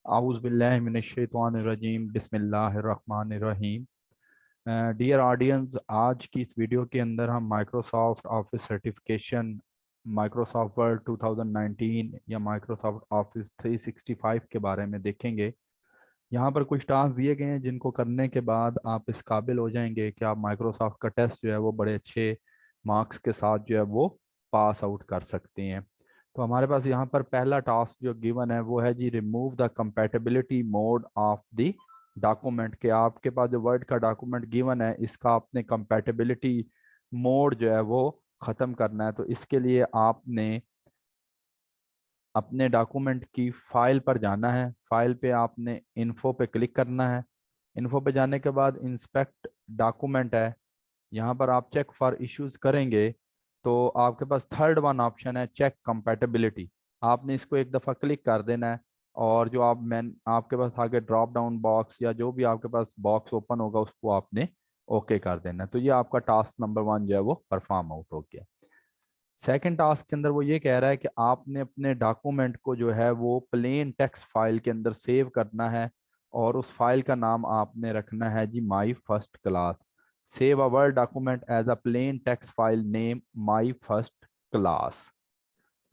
आऊज़ बिल्लाहि मिनश्शैतानिर्रजीम बिस्मिल्लाहिर्रहमानिर्रहीम। Dear audience, आज की इस वीडियो के अंदर हम Microsoft office certification, Microsoft word 2019 या माइक्रोसॉफ्ट ऑफिस 365 के बारे में देखेंगे। यहाँ पर कुछ टास्क दिए गए हैं जिनको करने के बाद आप इस काबिल हो जाएंगे कि आप माइक्रोसॉफ्ट का टेस्ट जो है वो बड़े अच्छे मार्क्स के साथ जो है वो पास आउट कर सकते हैं। तो हमारे पास यहाँ पर पहला टास्क जो गिवन है वो है जी, remove the compatibility mode of the document. के आपके पास जो वर्ड का डॉक्यूमेंट गिवन है इसका आपने कंपैटिबिलिटी मोड जो है वो ख़त्म करना है। तो इसके लिए आपने अपने डॉक्यूमेंट की फाइल पर जाना है। फाइल पे आपने इन्फो पे क्लिक करना है। इन्फो पे जाने के बाद इंस्पेक्ट डॉक्यूमेंट है, यहाँ पर आप चेक फॉर इश्यूज करेंगे तो आपके पास थर्ड वन ऑप्शन है चेक कंपैटिबिलिटी। आपने इसको एक दफ़ा क्लिक कर देना है और जो आपके पास आगे ड्रॉप डाउन बॉक्स या जो भी आपके पास बॉक्स ओपन होगा उसको आपने ओके कर देना है। तो ये आपका टास्क नंबर 1 जो है वो परफॉर्म आउट हो गया। सेकंड टास्क के अंदर वो ये कह रहा है कि आपने अपने डॉक्यूमेंट को जो है वो प्लेन टेक्स्ट फाइल के अंदर सेव करना है और उस फाइल का नाम आपने रखना है जी my first class. Save a Word document as a plain text file name my first class.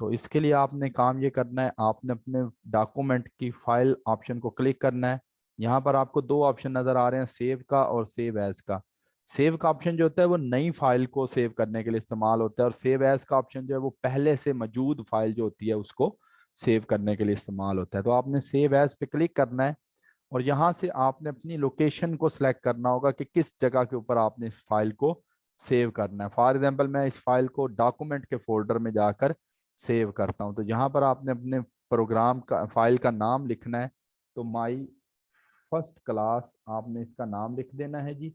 तो इसके लिए आपने काम ये करना है, आपने अपने डॉक्यूमेंट की फाइल ऑप्शन को क्लिक करना है। यहाँ पर आपको दो ऑप्शन नज़र आ रहे हैं, सेव का और सेव एज का। सेव का ऑप्शन जो होता है वो नई फाइल को सेव करने के लिए इस्तेमाल होता है और सेव एज का ऑप्शन जो है वो पहले से मौजूद फाइल जो होती है उसको सेव करने के लिए इस्तेमाल होता है। तो आपने सेव एज पे क्लिक करना है और यहाँ से आपने अपनी लोकेशन को सिलेक्ट करना होगा कि किस जगह के ऊपर आपने इस फाइल को सेव करना है। फॉर एग्जांपल मैं इस फाइल को डॉक्यूमेंट के फोल्डर में जाकर सेव करता हूँ। तो यहाँ पर आपने अपने प्रोग्राम का फाइल का नाम लिखना है। तो माई फर्स्ट क्लास आपने इसका नाम लिख देना है जी,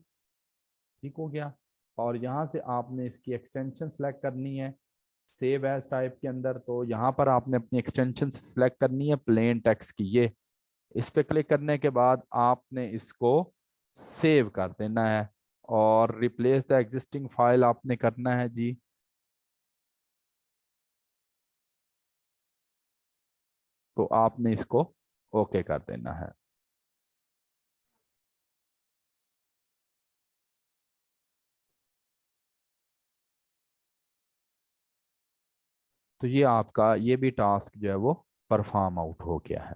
ठीक हो गया। और यहाँ से आपने इसकी एक्सटेंशन सेलेक्ट करनी है सेव एज टाइप के अंदर। तो यहाँ पर आपने अपनी एक्सटेंशन सेलेक्ट करनी है प्लेन टेक्स्ट की, ये इस पे क्लिक करने के बाद आपने इसको सेव कर देना है और रिप्लेस द एग्जिस्टिंग फाइल आपने करना है जी। तो आपने इसको ओके कर देना है। तो ये आपका ये भी टास्क जो है वो परफॉर्म आउट हो गया है।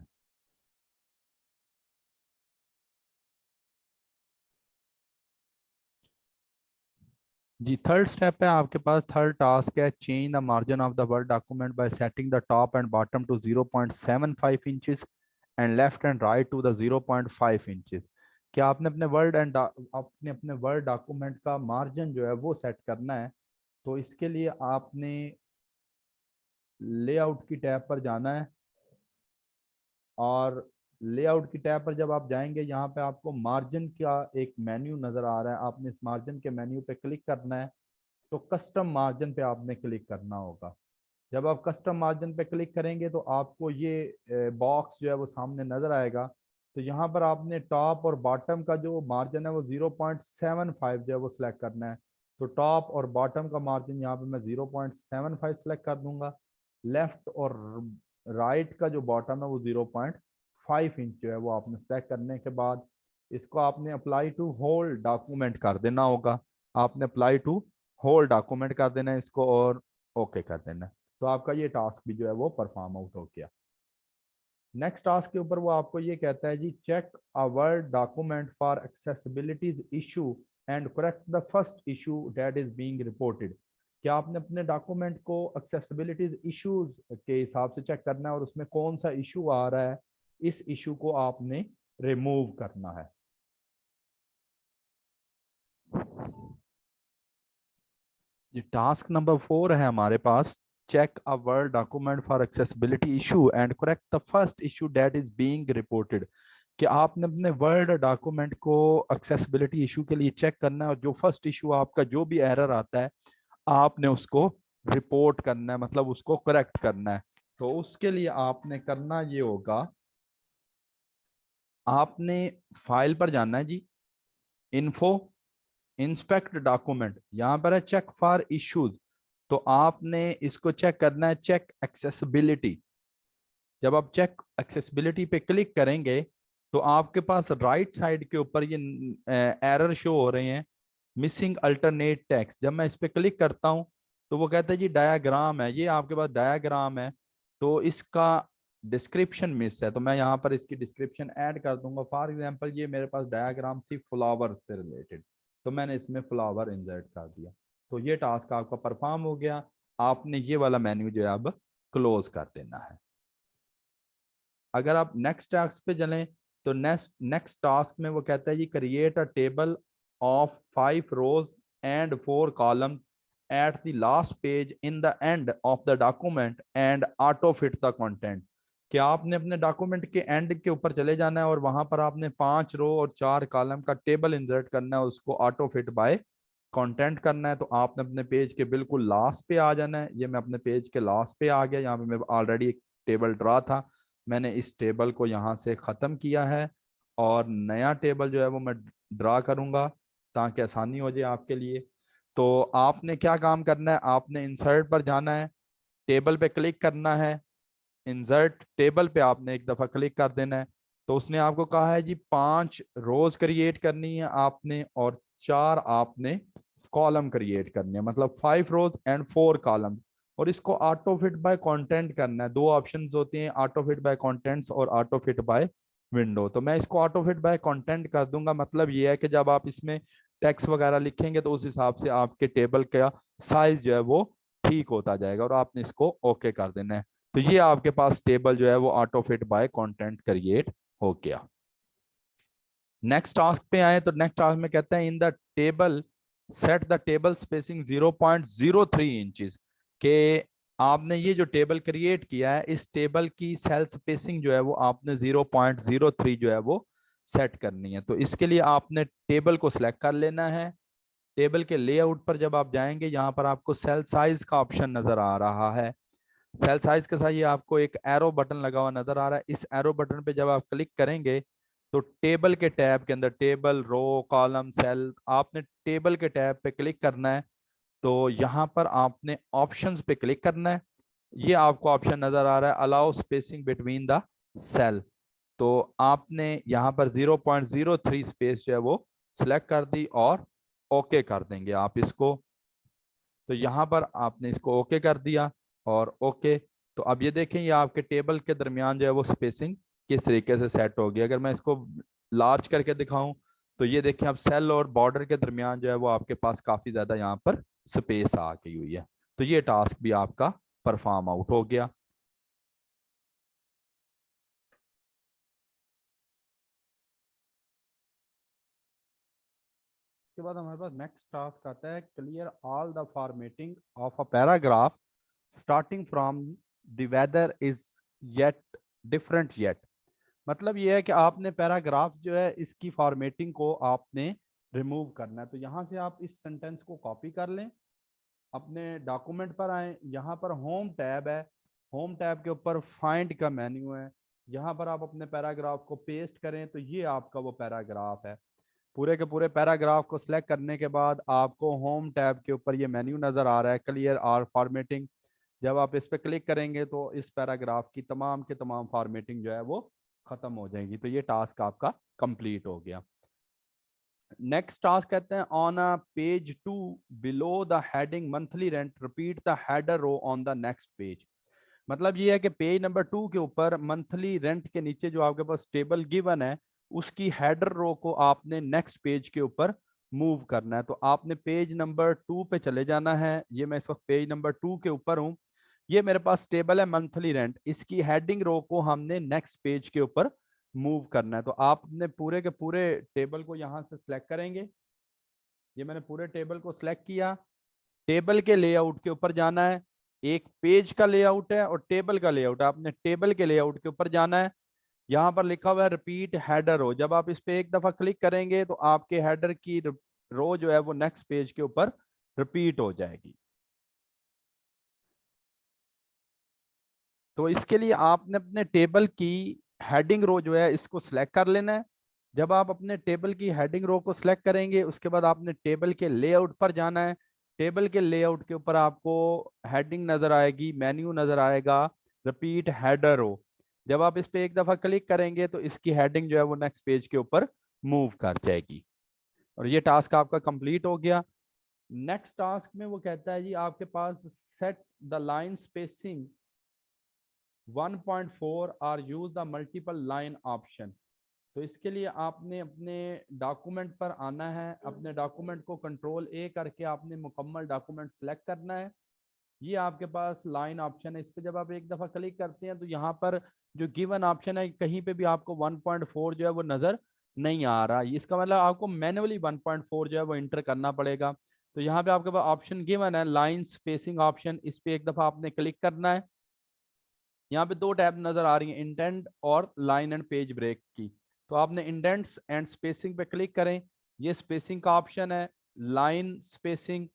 जी थर्ड स्टेप है आपके पास, थर्ड टास्क है change the margin of the word document by setting the top and bottom to 0.75 inches and left and right to the 0.5 inches. क्या आपने अपने वर्ड डॉक्यूमेंट का मार्जिन जो है वो सेट करना है। तो इसके लिए आपने लेआउट की टैब पर जाना है और लेआउट की टैब पर जब आप जाएंगे यहाँ पे आपको मार्जिन का एक मेन्यू नज़र आ रहा है। आपने इस मार्जिन के मेन्यू पे क्लिक करना है। तो कस्टम मार्जिन पे आपने क्लिक करना होगा। जब आप कस्टम मार्जिन पे क्लिक करेंगे तो आपको ये बॉक्स जो है वो सामने नज़र आएगा। तो यहाँ पर आपने टॉप और बॉटम का जो मार्जिन है वो 0.75 जो है वो सिलेक्ट करना है। तो टॉप और बॉटम का मार्जिन यहाँ पे मैं 0.75 सेलेक्ट कर दूंगा। लेफ्ट और राइट का जो बॉटम है वो 0.5 इंच जो है वो आपने सेलेक्ट करने के बाद इसको आपने अप्लाई टू होल डॉक्यूमेंट कर देना होगा। आपने अप्लाई टू होल डॉक्यूमेंट कर देना है इसको और ओके कर देना है। तो आपका ये टास्क भी जो है वो परफॉर्म आउट हो गया। नेक्स्ट टास्क के ऊपर वो आपको ये कहता है जी, check a Word document for accessibilities issue and correct the first issue that is being reported. क्या आपने अपने डॉक्यूमेंट को एक्सेसिबिलिटीज इश्यूज के हिसाब से चेक करना है और उसमें कौन सा इशू आ रहा है, इस इशू को आपने रिमूव करना है। ये टास्क नंबर 4 है हमारे पास, check a Word document for accessibility issue and correct the first issue that is being reported. कि आपने अपने वर्ड डॉक्यूमेंट को एक्सेसिबिलिटी इशू के लिए चेक करना है और जो फर्स्ट इशू आपका जो भी एरर आता है आपने उसको रिपोर्ट करना है, मतलब उसको करेक्ट करना है। तो उसके लिए आपने करना ये होगा, आपने फाइल पर जाना है जी, इन्फो, इंस्पेक्ट डॉक्यूमेंट, यहाँ पर है चेक फॉर इश्यूज। तो आपने इसको चेक करना है चेक एक्सेसिबिलिटी। जब आप चेक एक्सेसिबिलिटी पे क्लिक करेंगे तो आपके पास राइट साइड के ऊपर ये एरर शो हो रहे हैं, मिसिंग अल्टरनेट टेक्स्ट। जब मैं इस पे क्लिक करता हूँ तो वो कहता है जी डायाग्राम है, ये आपके पास डायाग्राम है तो इसका डिस्क्रिप्शन मिस है, तो मैं यहाँ पर इसकी डिस्क्रिप्शन ऐड कर दूंगा। फॉर एग्जांपल ये मेरे पास डायग्राम थी फ्लावर से रिलेटेड, तो मैंने इसमें फ्लावर इंसर्ट कर दिया, तो ये टास्क आपका परफॉर्म हो गया। आपने ये वाला मेन्यू जो है अब क्लोज कर देना है। अगर आप नेक्स्ट टास्क पे चलें तो नेक्स्ट टास्क में वो कहता है जी create a table of 5 rows and 4 columns at the last page in the end of the document and auto fit the content. कि आपने अपने डॉक्यूमेंट के एंड के ऊपर चले जाना है और वहां पर आपने 5 रो और 4 कॉलम का टेबल इंसर्ट करना है, उसको ऑटो फिट बाय कंटेंट करना है। तो आपने अपने पेज के बिल्कुल लास्ट पे आ जाना है। ये मैं अपने पेज के लास्ट पे आ गया, यहाँ पे मैं ऑलरेडी एक टेबल ड्रा था, मैंने इस टेबल को यहाँ से ख़त्म किया है और नया टेबल जो है वो मैं ड्रा करूँगा ताकि आसानी हो जाए आपके लिए। तो आपने क्या काम करना है, आपने इंसर्ट पर जाना है, टेबल पे क्लिक करना है, इंसर्ट टेबल पे आपने एक दफ़ा क्लिक कर देना है। तो उसने आपको कहा है जी 5 रोज क्रिएट करनी है आपने और 4 आपने कॉलम क्रिएट करने हैं, मतलब 5 रोज एंड 4 कॉलम। और इसको ऑटो फिट बाय कंटेंट करना है। 2 ऑप्शंस होते हैं, ऑटो फिट बाय कंटेंट्स और ऑटो फिट बाय विंडो। तो मैं इसको ऑटो फिट बाय कंटेंट कर दूंगा। मतलब ये है कि जब आप इसमें टेक्स्ट वगैरह लिखेंगे तो उस हिसाब से आपके टेबल का साइज जो है वो ठीक होता जाएगा और आपने इसको ओके कर देना है। तो ये आपके पास टेबल जो है वो autofit by content create हो गया। नेक्स्ट टास्क पे आए तो नेक्स्ट टास्क में कहते हैं in the table set the table spacing 0.03 inches. के आपने ये जो टेबल क्रिएट किया है इस टेबल की सेल स्पेसिंग जो है वो आपने 0.03 जो है वो सेट करनी है। तो इसके लिए आपने टेबल को सिलेक्ट कर लेना है। टेबल के लेआउट पर जब आप जाएंगे यहाँ पर आपको सेल साइज का ऑप्शन नजर आ रहा है। सेल साइज के साथ ये आपको एक एरो बटन लगा हुआ नजर आ रहा है। इस एरो बटन पे जब आप क्लिक करेंगे तो टेबल के टैब के अंदर टेबल रो कॉलम सेल, आपने टेबल के टैब पे क्लिक करना है। तो यहाँ पर आपने ऑप्शंस पे क्लिक करना है। ये आपको ऑप्शन नजर आ रहा है allow spacing between the cell. तो आपने यहाँ पर 0.03 स्पेस जो है वो सिलेक्ट कर दी और ओके कर देंगे आप इसको। तो यहाँ पर आपने इसको ओके कर दिया और ओके। तो अब ये देखें ये आपके टेबल के दरमियान जो है वो स्पेसिंग किस तरीके से सेट होगी। अगर मैं इसको लार्ज करके दिखाऊं तो ये देखें अब सेल और बॉर्डर के दरमियान जो है वो आपके पास काफी ज्यादा यहाँ पर स्पेस आ गई हुई है। तो ये टास्क भी आपका परफॉर्म आउट हो गया। इसके बाद हमारे पास नेक्स्ट टास्क आता है clear all the formatting of a paragraph starting from the weather is yet different yet. मतलब ये है कि आपने पैराग्राफ जो है इसकी फॉर्मेटिंग को आपने रिमूव करना है। तो यहाँ से आप इस सेंटेंस को कॉपी कर लें, अपने डॉक्यूमेंट पर आए, यहाँ पर होम टैब है, होम टैब के ऊपर फाइंड का मेन्यू है, यहाँ पर आप अपने पैराग्राफ को पेस्ट करें तो ये आपका वो पैराग्राफ है। पूरे के पूरे पैराग्राफ को सिलेक्ट करने के बाद आपको होम टैब के ऊपर ये मेन्यू नज़र आ रहा है क्लियर आर फॉर्मेटिंग। जब आप इस पर क्लिक करेंगे तो इस पैराग्राफ की तमाम के तमाम फॉर्मेटिंग जो है वो खत्म हो जाएगी। तो ये टास्क आपका कंप्लीट हो गया। नेक्स्ट टास्क कहते हैं on a page 2 below the heading monthly rent repeat the header row on the next page. मतलब ये है कि पेज नंबर 2 के ऊपर मंथली रेंट के नीचे जो आपके पास टेबल गिवन है उसकी हेडर रो को आपने नेक्स्ट पेज के ऊपर मूव करना है। तो आपने पेज नंबर 2 पे चले जाना है। ये मैं इस वक्त पेज नंबर 2 के ऊपर हूँ। ये मेरे पास टेबल है मंथली रेंट, इसकी हेडिंग रो को हमने नेक्स्ट पेज के ऊपर मूव करना है। तो आपने पूरे के पूरे टेबल को यहाँ से सिलेक्ट करेंगे। ये मैंने पूरे टेबल को सिलेक्ट किया। टेबल के लेआउट के ऊपर जाना है। एक पेज का लेआउट है और टेबल का लेआउट है, आपने टेबल के लेआउट के ऊपर जाना है। यहाँ पर लिखा हुआ है रिपीट हेडर रो, जब आप इस पे एक दफा क्लिक करेंगे तो आपके हेडर की रो जो है वो नेक्स्ट पेज के ऊपर रिपीट हो जाएगी। तो इसके लिए आपने अपने टेबल की हेडिंग रो जो है इसको सिलेक्ट कर लेना है। जब आप अपने टेबल की हेडिंग रो को सिलेक्ट करेंगे उसके बाद आपने टेबल के लेआउट पर जाना है। टेबल के लेआउट के ऊपर आपको हेडिंग नजर आएगी, मेन्यू नजर आएगा रिपीट हेडर रो। जब आप इस पे एक दफा क्लिक करेंगे तो इसकी हेडिंग जो है वो नेक्स्ट पेज के ऊपर मूव कर जाएगी। और ये टास्क आपका कंप्लीट हो गया। नेक्स्ट टास्क में वो कहता है जी आपके पास सेट द लाइन स्पेसिंग 1.4 और use the multiple line option. तो इसके लिए आपने अपने डॉक्यूमेंट पर आना है, अपने डॉक्यूमेंट को कंट्रोल ए करके आपने मुकम्मल डॉक्यूमेंट सेलेक्ट करना है। ये आपके पास लाइन ऑप्शन है, इस पर जब आप एक दफ़ा क्लिक करते हैं तो यहाँ पर जो गिवन ऑप्शन है कहीं पे भी आपको 1.4 जो है वो नज़र नहीं आ रहा। इसका मतलब आपको मैनुअली 1.4 जो है वो इंटर करना पड़ेगा। तो यहाँ पे आपके पास ऑप्शन गिवन है लाइन स्पेसिंग ऑप्शन, इस पर एक दफ़ा आपने क्लिक करना है। यहाँ पे दो टैब नज़र आ रही हैं, इंडेंट और लाइन एंड पेज ब्रेक की। तो आपने इंडेंट्स एंड स्पेसिंग पे क्लिक करें, ये स्पेसिंग का ऑप्शन है। लाइन स्पेसिंग,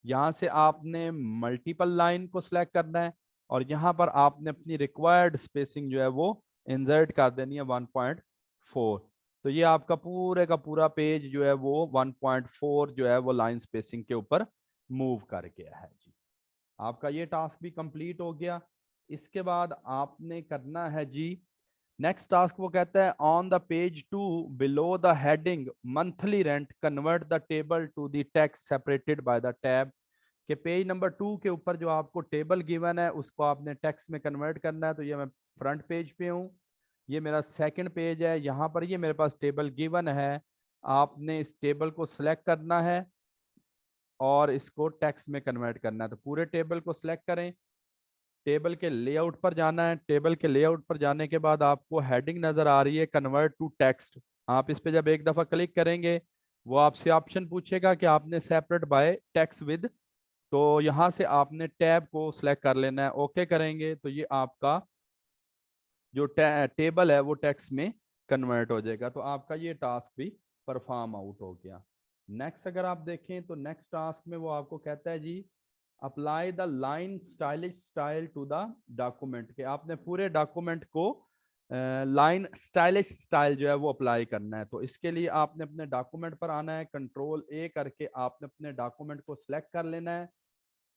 यहाँ से आपने मल्टीपल लाइन को सिलेक्ट करना है और यहाँ पर आपने अपनी रिक्वायर्ड स्पेसिंग जो है वो इंसर्ट कर देनी है 1.4। तो ये आपका पूरे का पूरा पेज जो है वो 1.4 जो है वो लाइन स्पेसिंग के ऊपर मूव कर गया है जी। आपका ये टास्क भी कंप्लीट हो गया। इसके बाद आपने करना है जी नेक्स्ट टास्क, वो कहता है on the page 2 below the heading monthly rent convert the table to the text separated by the tab. कि पेज नंबर 2 के ऊपर जो आपको टेबल गिवन है उसको आपने टेक्स्ट में कन्वर्ट करना है। तो ये मैं फ्रंट पेज पे हूँ, ये मेरा सेकंड पेज है, यहाँ पर ये मेरे पास टेबल गिवन है। आपने इस टेबल को सिलेक्ट करना है और इसको टेक्स्ट में कन्वर्ट करना है। तो पूरे टेबल को सिलेक्ट करें, टेबल के लेआउट पर जाना है। टेबल के लेआउट पर जाने के बाद आपको हेडिंग नजर आ रही है कन्वर्ट टू टेक्स्ट। आप इस पे जब एक दफा क्लिक करेंगे वो आपसे ऑप्शन पूछेगा कि आपने सेपरेट बाय टेक्स्ट विद, तो यहाँ से आपने टैब को सिलेक्ट कर लेना है। ओके करेंगे तो ये आपका जो टेबल है वो टेक्स्ट में कन्वर्ट हो जाएगा। तो आपका ये टास्क भी परफॉर्म आउट हो गया। नेक्स्ट अगर आप देखें तो नेक्स्ट टास्क में वो आपको कहता है जी apply the line stylish style to the document, के आपने पूरे डॉक्यूमेंट को लाइन स्टाइलिश स्टाइल जो है वो अप्लाई करना है। तो इसके लिए आपने अपने डॉक्यूमेंट पर आना है, कंट्रोल ए करके आपने अपने डॉक्यूमेंट को सिलेक्ट कर लेना है,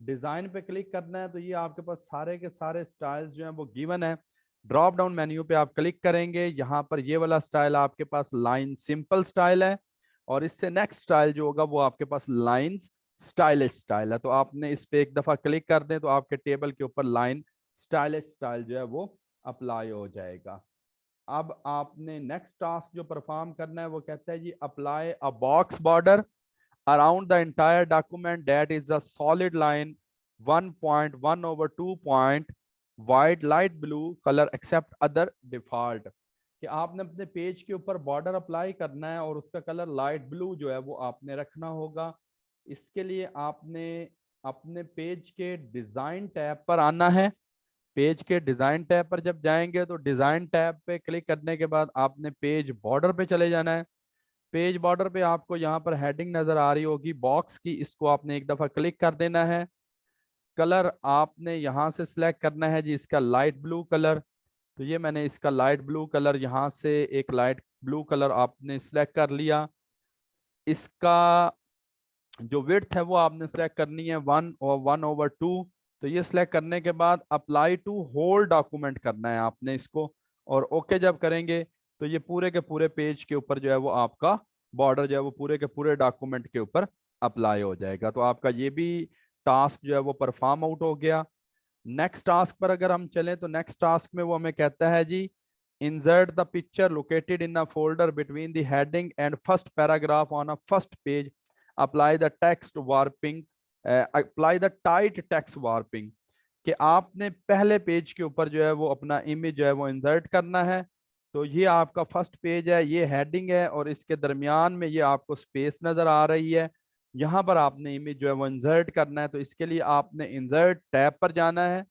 डिजाइन पे क्लिक करना है। तो ये आपके पास सारे के सारे स्टाइल्स जो हैं वो गिवन है। ड्रॉप डाउन मेन्यू पे आप क्लिक करेंगे, यहाँ पर ये वाला स्टाइल आपके पास लाइन सिंपल स्टाइल है और इससे नेक्स्ट स्टाइल जो होगा वो आपके पास लाइन स्टाइलिश स्टाइल है। तो आपने इस पे एक दफा क्लिक कर दें तो आपके टेबल के ऊपर लाइन स्टाइलिश स्टाइल जो है वो अप्लाई हो जाएगा। अब आपने नेक्स्ट टास्क जो परफॉर्म करना है वो कहता है जी apply a box border around the entire document that is a solid line 1.1 over 2 point white light blue color except other default। कि आपने अपने पेज के ऊपर बॉर्डर अप्लाई करना है और उसका कलर लाइट ब्लू जो है वो आपने रखना होगा। इसके लिए आपने अपने पेज के डिजाइन टैब पर आना है। पेज के डिजाइन टैब पर जब जाएंगे तो डिजाइन टैब पे क्लिक करने के बाद आपने पेज बॉर्डर पे चले जाना है। पेज बॉर्डर पे आपको यहाँ पर हेडिंग नजर आ रही होगी बॉक्स की, इसको आपने एक दफा क्लिक कर देना है। कलर आपने यहाँ से सिलेक्ट करना है जी इसका लाइट ब्लू कलर। तो ये मैंने इसका लाइट ब्लू कलर यहाँ से एक लाइट ब्लू कलर आपने सिलेक्ट कर लिया। इसका जो विड्थ है वो आपने सिलेक्ट करनी है 1/1/2। तो ये सिलेक्ट करने के बाद अप्लाई टू होल डॉक्यूमेंट करना है आपने इसको, और ओके जब करेंगे तो ये पूरे के पूरे पेज के ऊपर जो है वो आपका बॉर्डर जो है वो पूरे के पूरे डॉक्यूमेंट के ऊपर अप्लाई हो जाएगा। तो आपका ये भी टास्क जो है वो परफॉर्म आउट हो गया। नेक्स्ट टास्क पर अगर हम चलें तो नेक्स्ट टास्क में वो हमें कहता है जी insert the picture located in a folder between the heading and first paragraph on a first page, apply the text warping, apply the tight text warping. कि आपने पहले पेज के ऊपर जो है वो अपना इमेज जो है वो इंसर्ट करना है। तो ये आपका फर्स्ट पेज है, ये हेडिंग है और इसके दरमियान में ये आपको स्पेस नजर आ रही है, यहाँ पर आपने इमेज जो है वो इंसर्ट करना है। तो इसके लिए आपने इंसर्ट टैब पर जाना है,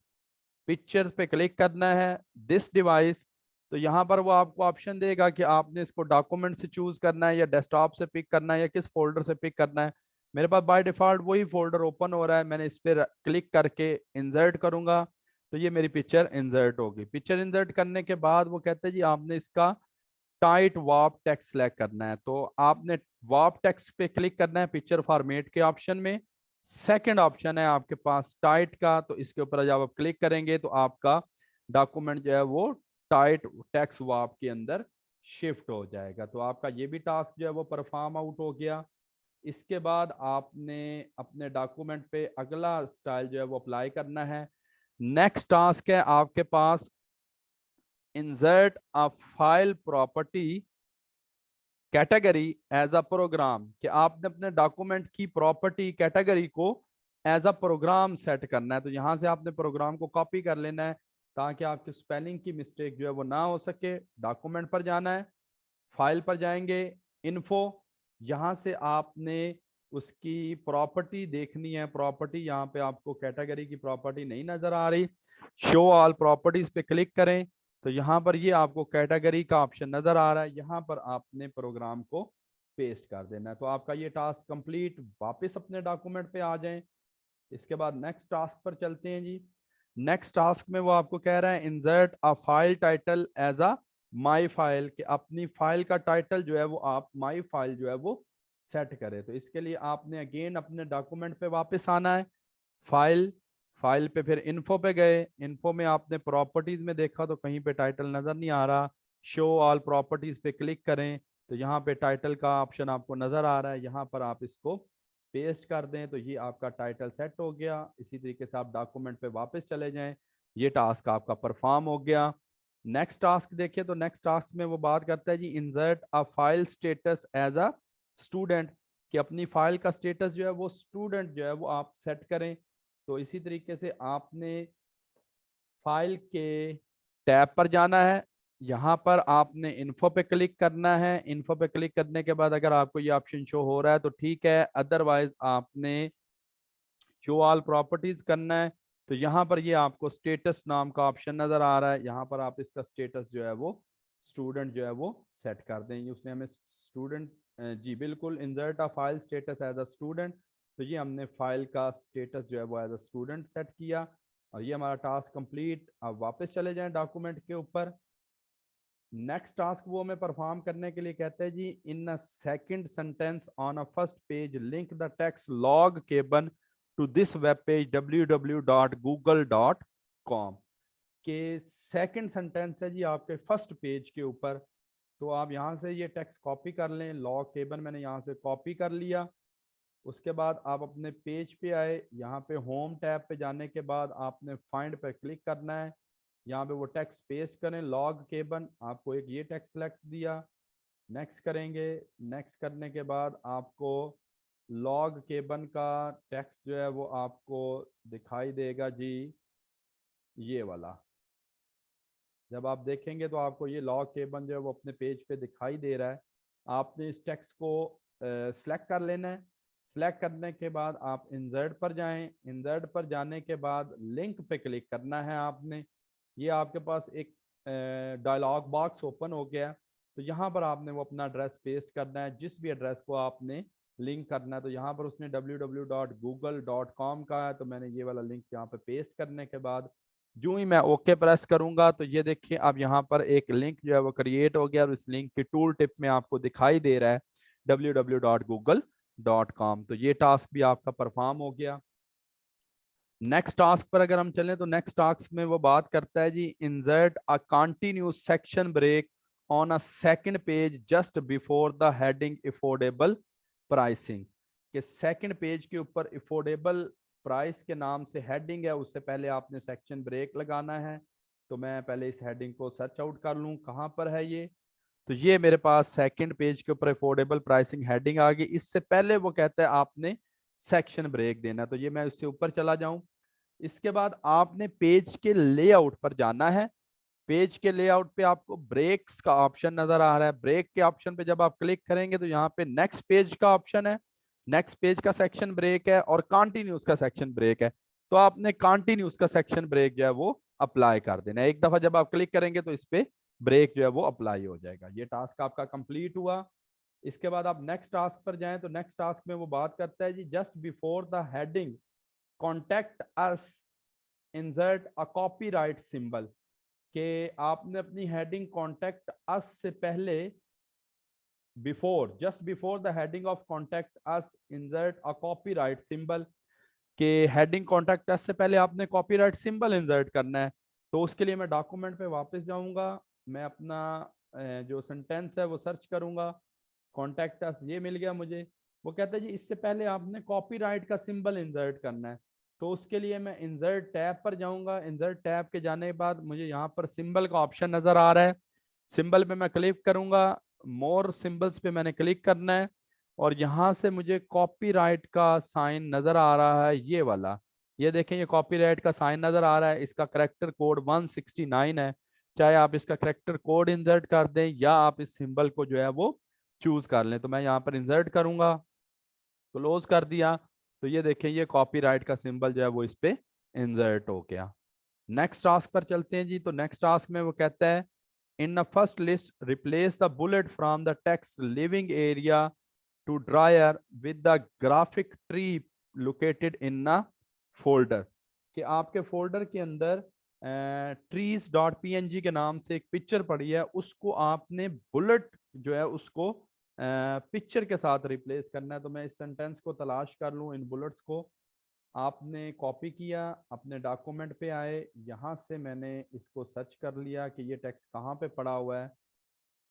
पिक्चर पे क्लिक करना है, दिस डिवाइस। तो यहाँ पर वो आपको ऑप्शन देगा कि आपने इसको डॉक्यूमेंट से चूज करना है या डेस्कटॉप से पिक करना है या किस फोल्डर से पिक करना है। मेरे पास बाय डिफॉल्ट वही फोल्डर ओपन हो रहा है, मैंने इस पर क्लिक करके इंसर्ट करूंगा तो ये मेरी पिक्चर इंसर्ट होगी। पिक्चर इंसर्ट करने के बाद वो कहते हैं जी आपने इसका टाइट वार्प टेक्स्ट सेलेक्ट करना है। तो आपने वार्प टेक्स्ट पे क्लिक करना है पिक्चर फॉर्मेट के ऑप्शन में। सेकंड ऑप्शन है आपके पास टाइट का, तो इसके ऊपर जब आप क्लिक करेंगे तो आपका डॉक्यूमेंट जो है वो टाइट टेक्स्ट वो आपके अंदर शिफ्ट हो जाएगा। तो आपका ये भी टास्क जो है वो परफॉर्म आउट हो गया। इसके बाद आपने अपने डॉक्यूमेंट पे अगला स्टाइल जो है वो अप्लाई करना है। नेक्स्ट टास्क है आपके पास insert a file property category as a program, कि आपने अपने डॉक्यूमेंट की प्रॉपर्टी कैटेगरी को एज अ प्रोग्राम सेट करना है। तो यहां से आपने प्रोग्राम को कॉपी कर लेना है ताकि आपकी स्पेलिंग की मिस्टेक जो है वो ना हो सके। डॉक्यूमेंट पर जाना है, फाइल पर जाएंगे, इन्फो, यहां से आपने उसकी प्रॉपर्टी देखनी है। प्रॉपर्टी यहाँ पे आपको कैटेगरी की प्रॉपर्टी नहीं नजर आ रही, शो ऑल प्रॉपर्टीज पे क्लिक करें तो यहाँ पर ये आपको कैटेगरी का ऑप्शन नजर आ रहा है, यहाँ पर आपने प्रोग्राम को पेस्ट कर देना है। तो आपका ये टास्क कंप्लीट। वापस अपने डॉक्यूमेंट पे आ जाएं। इसके बाद नेक्स्ट टास्क पर चलते हैं जी। नेक्स्ट टास्क में वो आपको कह रहा है insert a file title as a my file, कि अपनी फाइल का टाइटल जो है वो आप माई फाइल जो है वो सेट करें। तो इसके लिए आपने अगेन अपने डॉक्यूमेंट पे वापस आना है, फाइल, फाइल पे फिर इन्फो पे गए। इन्फो में आपने प्रॉपर्टीज में देखा तो कहीं पे टाइटल नजर नहीं आ रहा, शो ऑल प्रॉपर्टीज पे क्लिक करें तो यहाँ पे टाइटल का ऑप्शन आपको नजर आ रहा है, यहाँ पर आप इसको पेस्ट कर दें तो ये आपका टाइटल सेट हो गया। इसी तरीके से आप डॉक्यूमेंट पे वापस चले जाएं, ये टास्क आपका परफॉर्म हो गया। नेक्स्ट टास्क देखिए, तो नेक्स्ट टास्क में वो बात करता है जी insert a file status as a student, कि अपनी फाइल का स्टेटस जो है वो स्टूडेंट जो है वो आप सेट करें। तो इसी तरीके से आपने फाइल के टैब पर जाना है, यहाँ पर आपने इन्फो पे क्लिक करना है। इन्फो पे क्लिक करने के बाद अगर आपको ये ऑप्शन शो हो रहा है तो ठीक है, अदरवाइज आपने शो ऑल प्रॉपर्टीज करना है। तो यहाँ पर ये आपको स्टेटस नाम का ऑप्शन नजर आ रहा है, यहाँ पर आप इसका स्टेटस जो है वो स्टूडेंट जो है वो सेट कर देंगे। उसने हमें स्टूडेंट, जी बिल्कुल, insert a file status as a student, तो ये हमने फाइल का स्टेटस जो है वो एज अ स्टूडेंट सेट किया और ये हमारा टास्क कंप्लीट। अब वापस चले जाएं डॉक्यूमेंट के ऊपर। नेक्स्ट टास्क वो हमें परफॉर्म करने के लिए कहते हैं जी in a second sentence on a first page link the text log cabin to this web page www.google.com, के सेकंड सेंटेंस है जी आपके फर्स्ट पेज के ऊपर। तो आप यहाँ से ये टेक्स्ट कॉपी कर लें, लॉग केबन मैंने यहाँ से कॉपी कर लिया। उसके बाद आप अपने पेज पे आए, यहाँ पे होम टैब पे जाने के बाद आपने फाइंड पे क्लिक करना है, यहाँ पे वो टेक्स्ट पेस्ट करें, लॉग केबन, आपको एक ये टेक्स्ट सेलेक्ट दिया, नेक्स्ट करेंगे। नेक्स्ट करने के बाद आपको लॉग केबन का टेक्स्ट जो है वो आपको दिखाई देगा जी, ये वाला। जब आप देखेंगे तो आपको ये लॉग केबन जो है वो अपने पेज पे दिखाई दे रहा है। आपने इस टेक्स्ट को सिलेक्ट कर लेना है। सिलेक्ट करने के बाद आप इंसर्ट पर जाएं, इंसर्ट पर जाने के बाद लिंक पे क्लिक करना है आपने। ये आपके पास एक डायलॉग बॉक्स ओपन हो गया। तो यहाँ पर आपने वो अपना एड्रेस पेस्ट करना है, जिस भी एड्रेस को आपने लिंक करना है। तो यहाँ पर उसने www.google.com का है, तो मैंने ये वाला लिंक यहाँ पे पेस्ट करने के बाद जो ही मैं ओके प्रेस करूंगा तो ये देखिए अब यहाँ पर एक लिंक जो है वो क्रिएट हो गया और इस लिंक की टूल टिप में आपको दिखाई दे रहा है www.google.com। तो ये टास्क भी आपका परफॉर्म हो गया। नेक्स्ट टास्क पर अगर हम चलें तो नेक्स्ट टास्क में वो बात करता है जी insert a continuous section break on a second page just before the heading affordable pricing, के सेकंड पेज के ऊपर अफोर्डेबल प्राइस के नाम से हेडिंग है, उससे पहले आपने सेक्शन ब्रेक लगाना है। तो मैं पहले इस हेडिंग को सर्च आउट कर लूँ कहाँ पर है ये। तो ये मेरे पास सेकंड पेज के ऊपर अफोर्डेबल प्राइसिंग हेडिंग आ गई। इससे पहले वो कहता है आपने सेक्शन ब्रेक देना, तो ये मैं उससे ऊपर चला जाऊं। इसके बाद आपने पेज के लेआउट पर जाना है। पेज के लेआउट पे आपको ब्रेक्स का ऑप्शन नजर आ रहा है। ब्रेक के ऑप्शन पे जब आप क्लिक करेंगे तो यहाँ पे नेक्स्ट पेज का ऑप्शन है, नेक्स्ट पेज का सेक्शन ब्रेक है और कंटिन्यूस का सेक्शन ब्रेक है। तो आपने कंटिन्यूस का सेक्शन ब्रेक जो है वो अप्लाई कर देना है। एक दफा जब आप क्लिक करेंगे तो इस पे ब्रेक जो है वो अप्लाई हो जाएगा। ये टास्क आपका कंप्लीट हुआ। इसके बाद आप नेक्स्ट टास्क पर जाएं तो नेक्स्ट टास्क में वो बात करता है जी just before the heading contact us insert a copyright symbol, के आपने अपनी हेडिंग कॉन्टेक्ट अस से पहले before, just before the heading of contact us insert a copyright symbol, के हेडिंग कॉन्टेक्ट अस से पहले आपने कॉपीराइट सिंबल इंसर्ट करना है। तो उसके लिए मैं डॉक्यूमेंट पे वापस जाऊंगा, मैं अपना जो सेंटेंस है वो सर्च करूंगा, कॉन्टैक्ट अस ये मिल गया मुझे। वो कहता है जी इससे पहले आपने कॉपीराइट का सिंबल इंसर्ट करना है, तो उसके लिए मैं इंसर्ट टैब पर जाऊंगा। इंसर्ट टैब के जाने के बाद मुझे यहाँ पर सिंबल का ऑप्शन नजर आ रहा है, सिंबल पे मैं क्लिक करूंगा, मोर सिंबल्स पे मैंने क्लिक करना है, और यहाँ से मुझे कॉपीराइट का साइन नजर आ रहा है, ये वाला। ये देखें, ये कॉपीराइट का साइन नजर आ रहा है, इसका करेक्टर कोड 169 है। चाहे आप इसका करेक्टर कोड इंसर्ट कर दें या आप इस सिंबल को जो है वो चूज कर लें। तो मैं यहाँ पर इंसर्ट करूंगा, क्लोज कर दिया, तो ये देखें ये कॉपीराइट का सिंबल जो है वो इस पे इंसर्ट हो गया। नेक्स्ट टास्क पर चलते हैं जी। तो नेक्स्ट टास्क में वो कहता है in the first list replace the bullet from the text living area to dryer with the graphic tree located in a folder. कि आपके फोल्डर के अंदर ट्रीज डॉट पी के नाम से एक पिक्चर पड़ी है, उसको आपने बुलेट जो है उसको पिक्चर के साथ रिप्लेस करना है। तो मैं इस सेंटेंस को तलाश कर लूँ, इन बुलेट्स को आपने कॉपी किया, अपने डॉक्यूमेंट पे आए, यहाँ से मैंने इसको सर्च कर लिया कि ये टेक्स्ट कहाँ पे पड़ा हुआ है।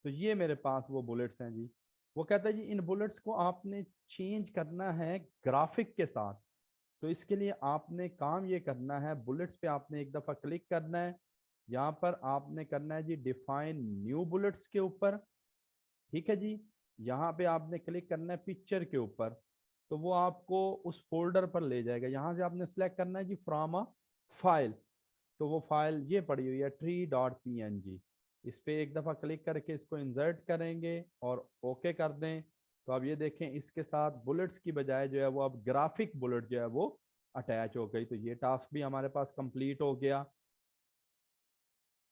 तो ये मेरे पास वो बुलेट्स हैं जी। वो कहता है जी इन बुलेट्स को आपने चेंज करना है ग्राफिक के साथ। तो इसके लिए आपने काम ये करना है, बुलेट्स पे आपने एक दफ़ा क्लिक करना है, यहाँ पर आपने करना है जी डिफाइन न्यू बुलेट्स के ऊपर। ठीक है जी, यहाँ पे आपने क्लिक करना है पिक्चर के ऊपर, तो वो आपको उस फोल्डर पर ले जाएगा। यहाँ से आपने सेलेक्ट करना है जी फ्रॉम अ फाइल, तो वो फाइल ये पड़ी हुई है tree.png। इस पे एक दफ़ा क्लिक करके इसको इंसर्ट करेंगे और ओके कर दें। तो अब ये देखें इसके साथ बुलेट्स की बजाय जो है वो अब ग्राफिक बुलेट जो है वो अटैच हो गई। तो ये टास्क भी हमारे पास कंप्लीट हो गया।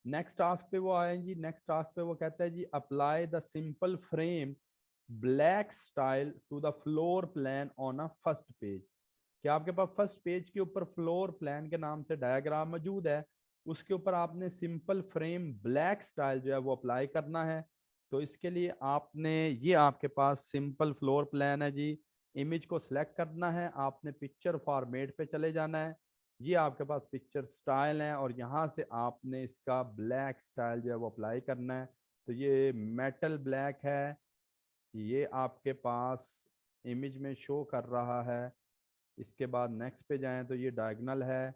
नेक्स्ट टास्क पे वो आए जी। नेक्स्ट टास्क पे वो कहता है जी apply the simple frame black style to the floor plan on a first page. कि आपके पास फर्स्ट पेज के ऊपर फ्लोर प्लान के नाम से डायग्राम मौजूद है, उसके ऊपर आपने सिंपल फ्रेम ब्लैक स्टाइल जो है वो अप्लाई करना है। तो इसके लिए आपने, ये आपके पास सिंपल फ्लोर प्लान है जी, इमेज को सिलेक्ट करना है, आपने पिक्चर फॉर्मेट पे चले जाना है, ये आपके पास पिक्चर स्टाइल है, और यहाँ से आपने इसका ब्लैक स्टाइल जो है वो अप्लाई करना है। तो ये मेटल ब्लैक है, ये आपके पास इमेज में शो कर रहा है। इसके बाद नेक्स्ट पे जाएं तो ये डायगोनल है,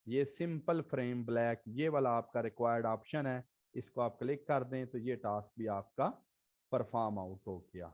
ये सिंपल फ्रेम ब्लैक, ये वाला आपका रिक्वायर्ड ऑप्शन है, इसको आप क्लिक कर दें तो ये टास्क भी आपका परफॉर्म आउट हो गया।